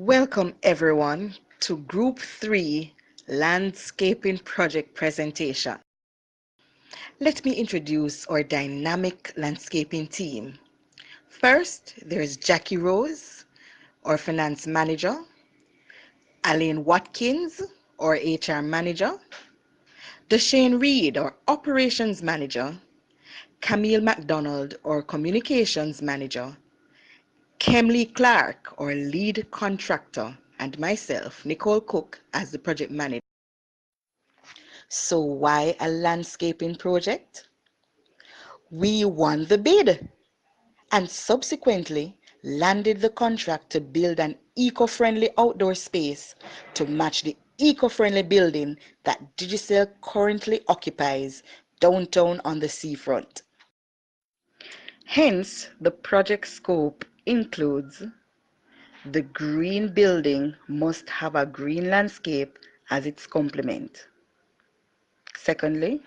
Welcome everyone to Group 3 Landscaping Project Presentation. Let me introduce our dynamic landscaping team. First, there is Jackie Rose, our Finance Manager, Aline Watkins, our HR Manager, Deshane Reed, our Operations Manager, Camille MacDonald, our Communications Manager, Kemley Clark, our Lead Contractor, and myself, Nicole Cook, as the Project Manager. So why a landscaping project? We won the bid and subsequently landed the contract to build an eco-friendly outdoor space to match the eco-friendly building that Digicel currently occupies downtown on the seafront. Hence, the project scope includes the green building must have a green landscape as its complement. Secondly,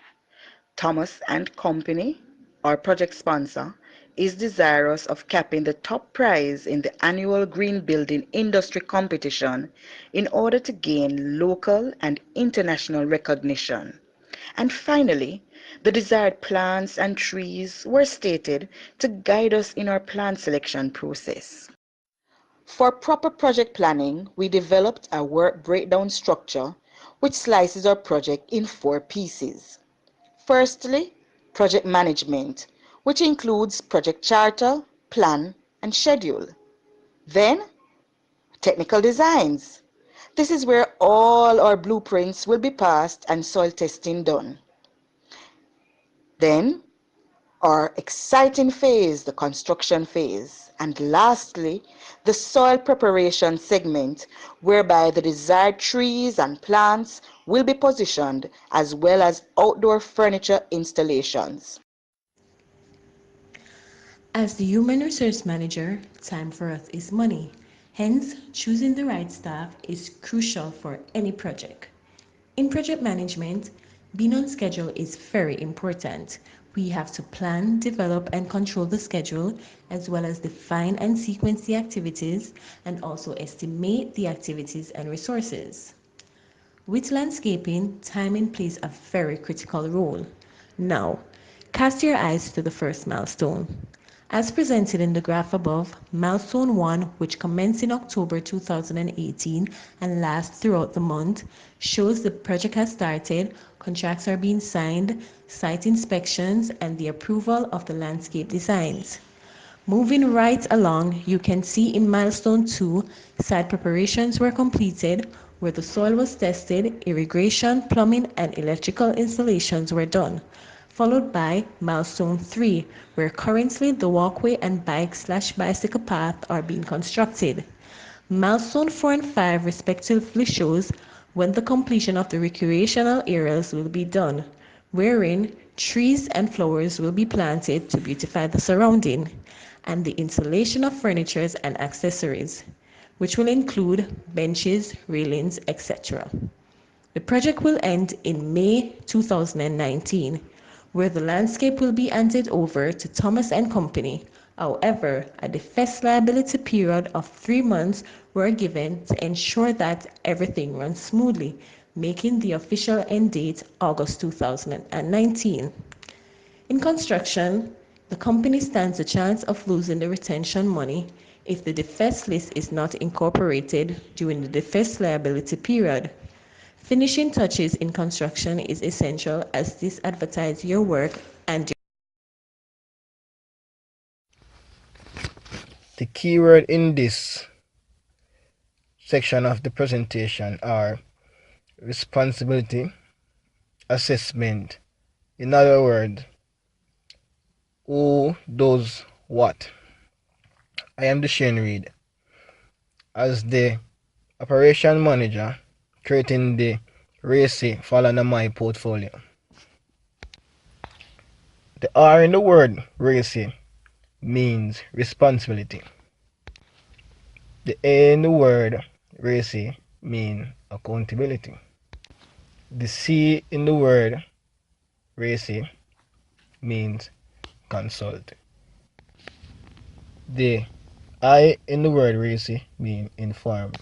Thomas and Company, our project sponsor, is desirous of capping the top prize in the annual Green Building Industry Competition in order to gain local and international recognition. And finally, the desired plants and trees were stated to guide us in our plant selection process. For proper project planning, we developed a work breakdown structure which slices our project in 4 pieces. Firstly, project management, which includes project charter, plan, and schedule. Then, technical designs. This is where all our blueprints will be passed and soil testing done. Then, our exciting phase, the construction phase. And lastly, the soil preparation segment, whereby the desired trees and plants will be positioned, as well as outdoor furniture installations. As the human resource manager, time for us is money. Hence, choosing the right staff is crucial for any project. In project management, being on schedule is very important. We have to plan, develop, and control the schedule, as well as define and sequence the activities, and also estimate the activities and resources. With landscaping, timing plays a very critical role. Now, cast your eyes to the first milestone. As presented in the graph above, milestone 1, which commenced in October 2018 and lasts throughout the month, shows the project has started, contracts are being signed, site inspections, and the approval of the landscape designs. Moving right along, you can see in milestone 2, site preparations were completed, where the soil was tested, irrigation, plumbing, and electrical installations were done, followed by milestone 3, where currently the walkway and bike/bicycle path are being constructed. Milestone 4 and 5 respectively shows when the completion of the recreational areas will be done, wherein trees and flowers will be planted to beautify the surrounding, and the installation of furniture and accessories, which will include benches, railings, etc. The project will end in May 2019, where the landscape will be handed over to Thomas and Company. However, a defect liability period of 3 months were given to ensure that everything runs smoothly, making the official end date August 2019. In construction, the company stands a chance of losing the retention money if the defect list is not incorporated during the defect liability period. Finishing touches in construction is essential as this advertises your work and The keyword in this section of the presentation are responsibility, assessment. In other words, who does what? I am Deshane Reed. As the operation manager, creating the RACI fall under my portfolio. The R in the word RACI means responsibility. The A in the word RACI means accountability. The C in the word RACI means consult. The I in the word RACI mean inform.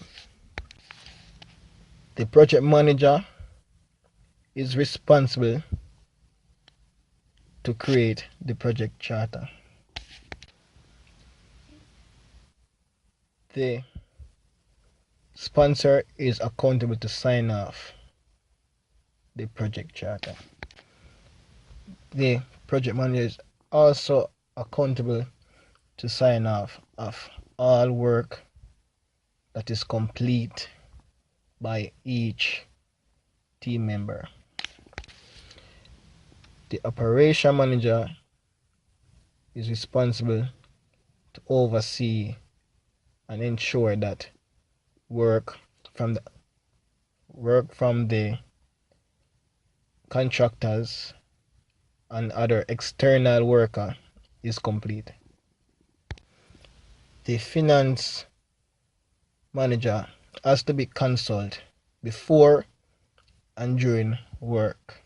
The project manager is responsible to create the project charter. The sponsor is accountable to sign off the project charter. The project manager is also accountable to sign off of all work that is complete by each team member. The operation manager is responsible to oversee and ensure that work from the contractors and other external worker is complete. The finance manager has to be consulted before and during work.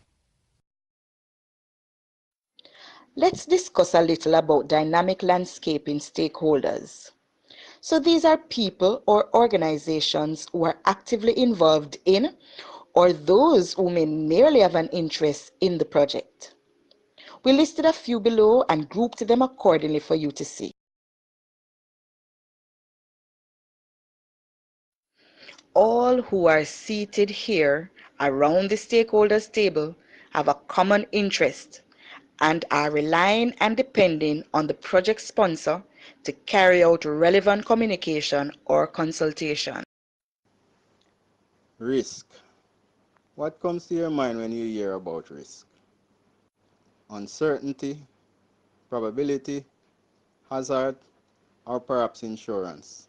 Let's discuss a little about dynamic landscaping stakeholders. So these are people or organizations who are actively involved in or those who may merely have an interest in the project. We listed a few below and grouped them accordingly for you to see. All who are seated here around the stakeholders table have a common interest and are relying and depending on the project sponsor to carry out relevant communication or consultation. Risk. What comes to your mind when you hear about risk? Uncertainty, probability, hazard, or perhaps insurance.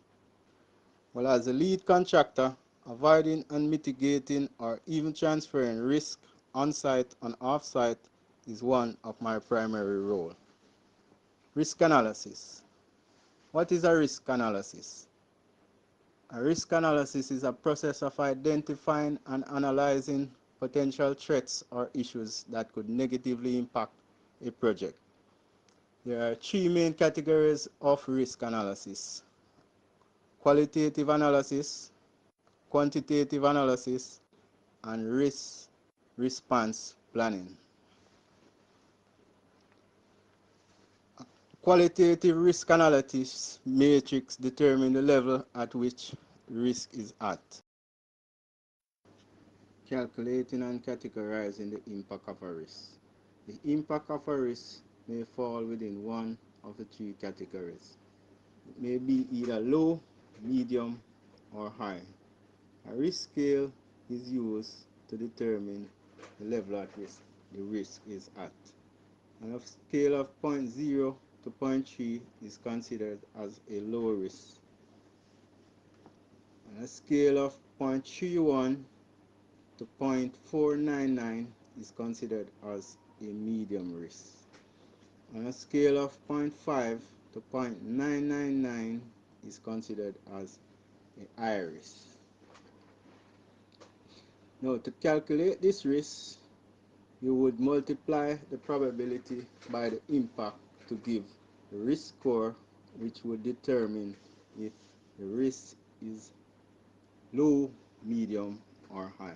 Well, as a lead contractor, avoiding and mitigating or even transferring risk on-site and off-site is one of my primary roles. Risk analysis. What is a risk analysis? A risk analysis is a process of identifying and analyzing potential threats or issues that could negatively impact a project. There are three main categories of risk analysis: qualitative analysis, quantitative analysis, and risk response planning. Qualitative risk analysis matrix determines the level at which risk is at. Calculating and categorizing the impact of a risk. The impact of a risk may fall within one of the three categories. It may be either low, medium, or high. A risk scale is used to determine the level at which the risk is at. And a scale of 0.0 to zero point 0.3 is considered as a low risk. And a scale of 0.31 to 0.499 is considered as a medium risk. On a scale of 0.5 to 0.999 is considered as a high risk. Now, to calculate this risk, you would multiply the probability by the impact to give the risk score, which would determine if the risk is low, medium, or high.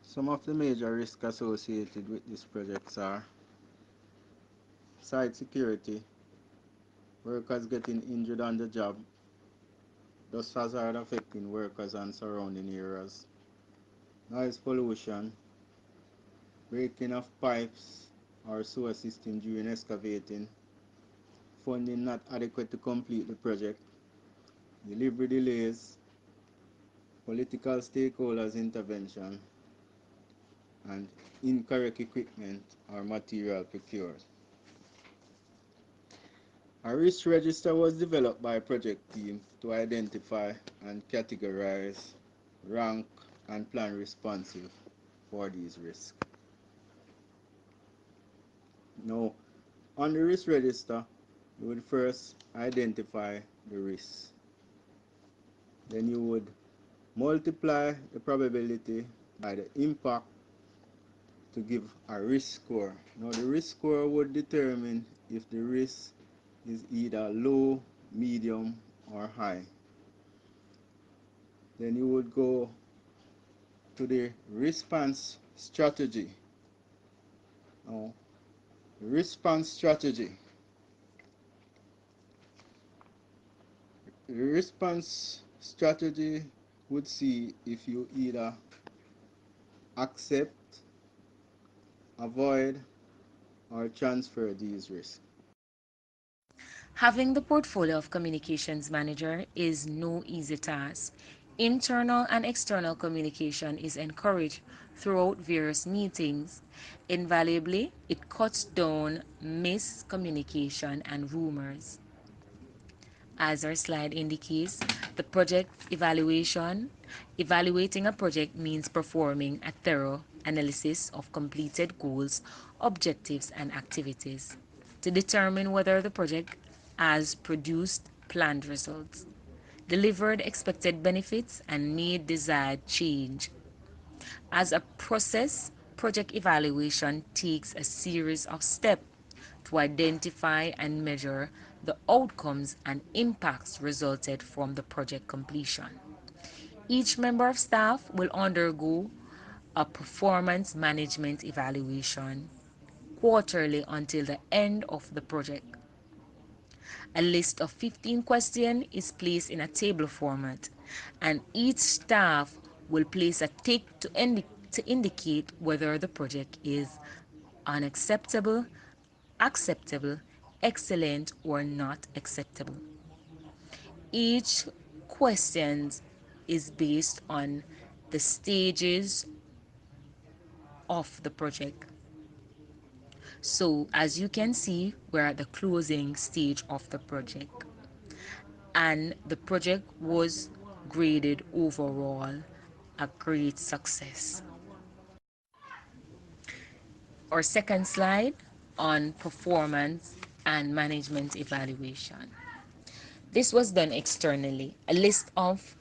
Some of the major risks associated with these projects are site security, workers getting injured on the job, dust hazard affecting workers and surrounding areas, noise pollution, breaking of pipes or sewer system during excavating, funding not adequate to complete the project, delivery delays, political stakeholders intervention, and incorrect equipment or material procured. A risk register was developed by a project team to identify and categorize, rank, and plan responsive for these risks. Now, on the risk register, you would first identify the risks. Then you would multiply the probability by the impact to give a risk score. Now, the risk score would determine if the risk is either low, medium, or high. Then you would go to the response strategy. Now, response strategy. The response strategy would see if you either accept, avoid, or transfer these risks. Having the portfolio of communications manager is no easy task. Internal and external communication is encouraged throughout various meetings. Invaluably, it cuts down miscommunication and rumors. As our slide indicates, the project evaluation. Evaluating a project means performing a thorough analysis of completed goals, objectives, and activities to determine whether the project has produced planned results, delivered expected benefits, and made desired change. As a process, project evaluation takes a series of steps to identify and measure the outcomes and impacts resulted from the project completion. Each member of staff will undergo a performance management evaluation quarterly until the end of the project. A list of 15 questions is placed in a table format, and each staff will place a tick to indicate whether the project is unacceptable, acceptable, excellent, or not acceptable. Each question is based on the stages of the project. So as you can see, we're at the closing stage of the project, and the project was graded overall a great success. Our second slide on performance and management evaluation. This was done externally. A list of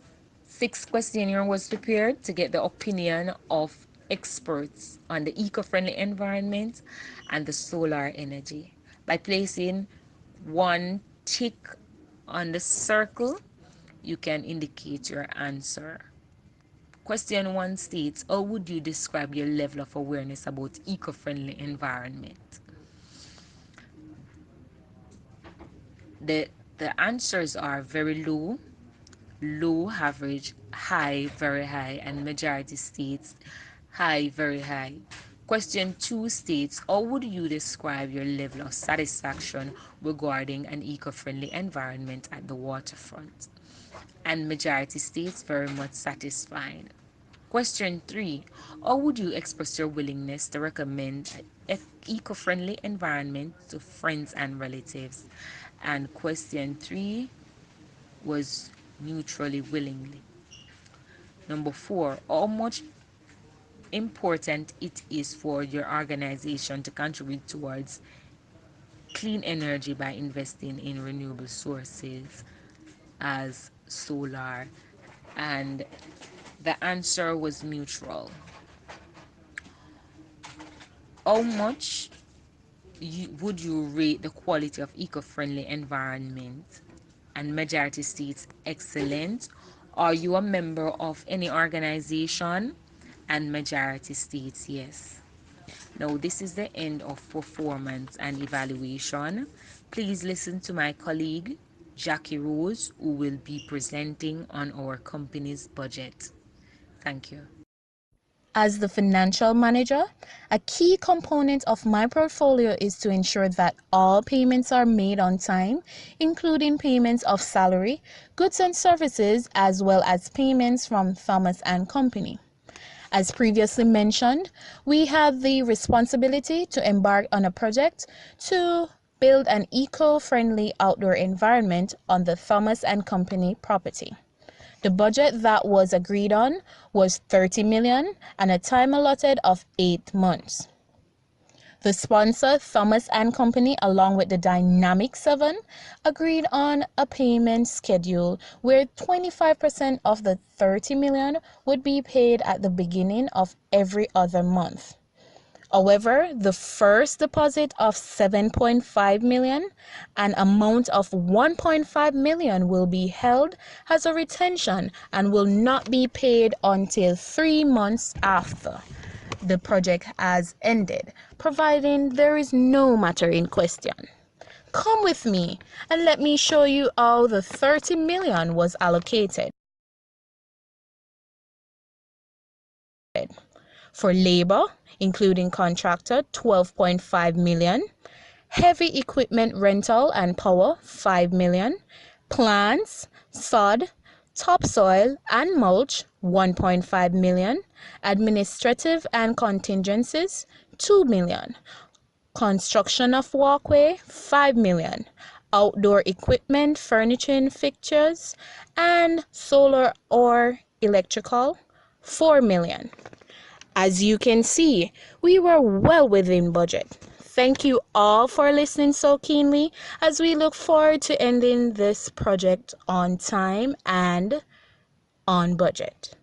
6 questionnaires was prepared to get the opinion of experts on the eco-friendly environment and the solar energy. By placing one tick on the circle, you can indicate your answer. Question 1 states, how would you describe your level of awareness about eco-friendly environment? The answers are very low, low, average, high, very high, and majority states high, very high. Question 2 states, how would you describe your level of satisfaction regarding an eco-friendly environment at the waterfront? And majority states very much satisfied. Question 3, how would you express your willingness to recommend an eco-friendly environment to friends and relatives? And question 3 was neutrally willingly. Number 4, how much important it is for your organization to contribute towards clean energy by investing in renewable sources as solar, and the answer was neutral. How much would you rate the quality of eco-friendly environment? And majority states excellent. Are you a member of any organization? And majority states yes. Now this is the end of performance and evaluation. Please listen to my colleague Jackie Rose, who will be presenting on our company's budget. Thank you. As the financial manager, a key component of my portfolio is to ensure that all payments are made on time, including payments of salary, goods and services, as well as payments from Thomas & Company. As previously mentioned, we have the responsibility to embark on a project to build an eco-friendly outdoor environment on the Thomas & Company property. The budget that was agreed on was 30 million and a time allotted of 8 months. The sponsor, Thomas & Company, along with the Dynamic 7, agreed on a payment schedule where 25% of the 30 million would be paid at the beginning of every other month. However, the first deposit of 7.5 million, an amount of 1.5 million will be held as a retention and will not be paid until 3 months after the project has ended, providing there is no matter in question. Come with me and let me show you how the 30 million was allocated. For labor, including contractor, 12.5 million. Heavy equipment rental and power, 5 million. Plants, sod, topsoil and mulch, 1.5 million. Administrative and contingencies, 2 million. Construction of walkway, 5 million. Outdoor equipment, furniture, fixtures, and solar or electrical, 4 million. As you can see, we were well within budget. Thank you all for listening so keenly as we look forward to ending this project on time and on budget.